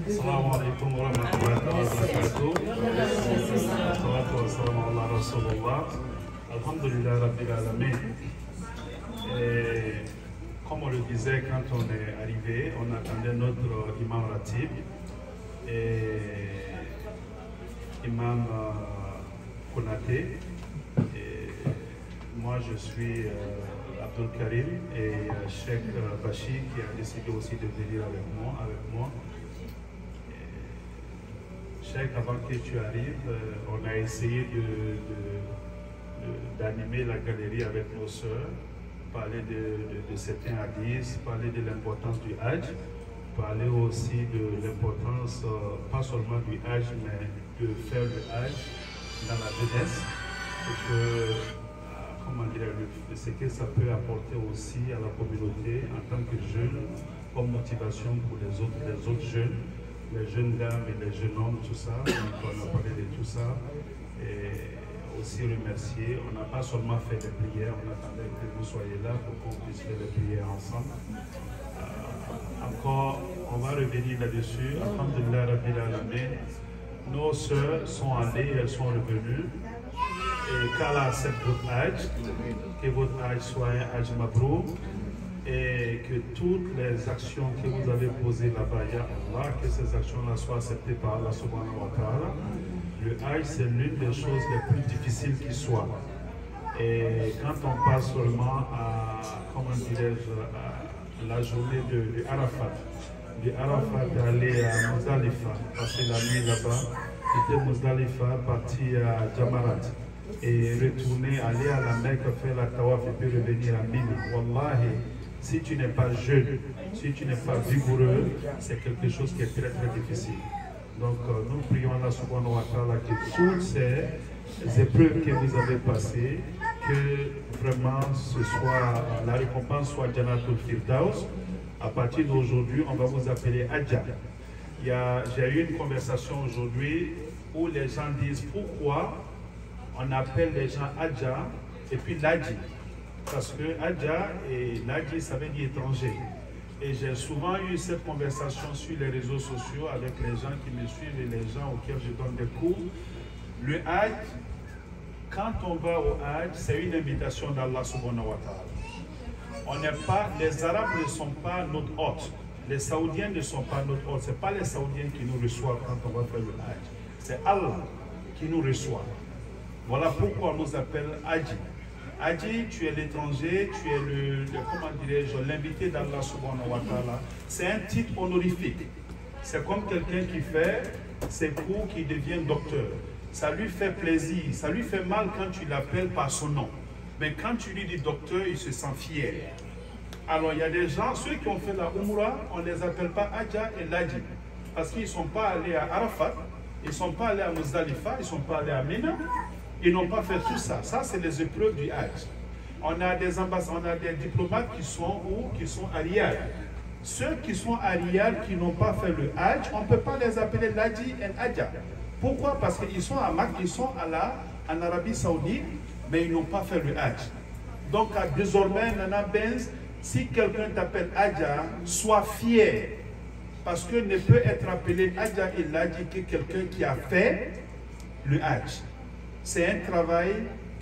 Assalamu alaikum wa rahmatullahi wa barakatuh. Salatu wa salam ala Rasulullah. Alhamdulillah Rabbil Alamin. Comme on le disait quand on est arrivé, on attendait notre imam Ratib et imam Konaté. Et moi je suis Abdul Karim et Cheikh Bachir qui a décidé aussi de venir avec moi. Cheikh, avant que tu arrives, on a essayé d'animer la galerie avec nos sœurs, parler de certains hadiths, parler de l'importance du Hajj, parler aussi de l'importance, pas seulement du Hajj, mais de faire le Hajj dans la jeunesse, parce que, comment dire, ce que ça peut apporter aussi à la communauté en tant que jeune, comme motivation pour les autres jeunes, les jeunes dames et les jeunes hommes, tout ça. Donc on a parlé de tout ça. Et aussi remercier, on n'a pas seulement fait des prières, on attendait que vous soyez là pour qu'on puisse faire des prières ensemble. Encore, on va revenir là-dessus. Alhamdulillah Rabbil Alamin. Nos sœurs sont allées, elles sont revenues. Et qu'Allah accepte votre Hajj, que votre Hajj soit un Hajj Mabrouk, et que toutes les actions que vous avez posées là-bas, ya Allah, que ces actions-là soient acceptées par Allah subhanahu wa ta'ala. Le Hajj, c'est l'une des choses les plus difficiles qui soit. Et quand on passe seulement à, comment dirais-je, à la journée de Arafat, d'aller à Muzdalifa, passer la nuit là-bas, quitter Muzdalifa, partir à Jamarat, et retourner, aller à la Mecque, faire la tawaf et puis revenir à Mina. Wallahi, si tu n'es pas jeune, si tu n'es pas vigoureux, c'est quelque chose qui est très très difficile. Donc nous prions Allah subhanahu wa ta'ala que toutes ces épreuves que vous avez passées, que vraiment la récompense soit Janatul Firdaus. À partir d'aujourd'hui, on va vous appeler Adja. J'ai eu une conversation aujourd'hui où les gens disent pourquoi on appelle les gens Adja et puis Ladji. Parce que Adja et Ladji, ça veut dire étranger. Et j'ai souvent eu cette conversation sur les réseaux sociaux avec les gens qui me suivent et les gens auxquels je donne des cours. Le Hajj, quand on va au Hajj, c'est une invitation d'Allah subhanahu wa ta'ala. Les Arabes ne sont pas notre hôte. Les Saoudiens ne sont pas notre hôte. Ce n'est pas les Saoudiens qui nous reçoivent quand on va faire le Hajj. C'est Allah qui nous reçoit. Voilà pourquoi on nous appelle Haji. Haji, tu es l'étranger, tu es comment dirais-je, l'invité d'Allah subhanahu wa ta'ala. C'est un titre honorifique. C'est comme quelqu'un qui fait ses cours, qui devient docteur. Ça lui fait plaisir, ça lui fait mal quand tu l'appelles par son nom. Mais quand tu lui dis docteur, il se sent fier. Alors il y a des gens, ceux qui ont fait la Umrah, on ne les appelle pas Adja et Ladji. Parce qu'ils ne sont pas allés à Arafat, ils ne sont pas allés à Muzdalifa, ils ne sont pas allés à Mina. Ils n'ont pas fait tout ça. Ça, c'est les épreuves du Hajj. On a des ambassadeurs, on a des diplomates qui sont à Riyad. Ceux qui sont à Riyad, qui n'ont pas fait le Hajj, on ne peut pas les appeler Ladji et Adja. Pourquoi? Parce qu'ils sont à Makka, ils sont en Arabie Saoudite, mais ils n'ont pas fait le Hajj. Donc, désormais, Nana Benz, si quelqu'un t'appelle Adja, sois fier. Parce que ne peut être appelé Adja et Ladji que quelqu'un qui a fait le Hajj. C'est un travail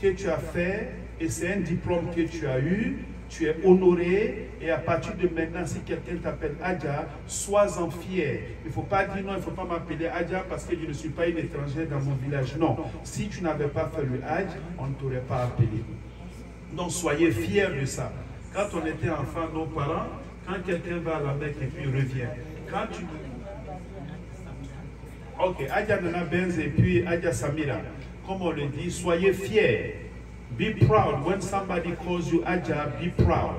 que tu as fait et c'est un diplôme que tu as eu, tu es honoré et à partir de maintenant, si quelqu'un t'appelle Adja, sois-en fier. Il ne faut pas dire non, il ne faut pas m'appeler Adja parce que je ne suis pas une étrangère dans mon village. Non, si tu n'avais pas fait le Hajj, on ne t'aurait pas appelé. Donc soyez fiers de ça. Quand on était enfant, nos parents, quand quelqu'un va à la Mecque et puis revient, quand tu... Ok, Adja Nana Benz et puis Adja Samira. Comme on le dit, soyez fiers. Be proud. When somebody calls you Adja, be proud.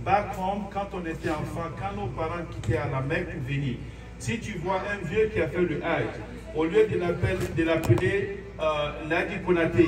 Back home, quand on était enfant, quand nos parents quittaient à la Mecque pour venir, si tu vois un vieux qui a fait le Hajj, au lieu de l'appeler Ladji Konaté,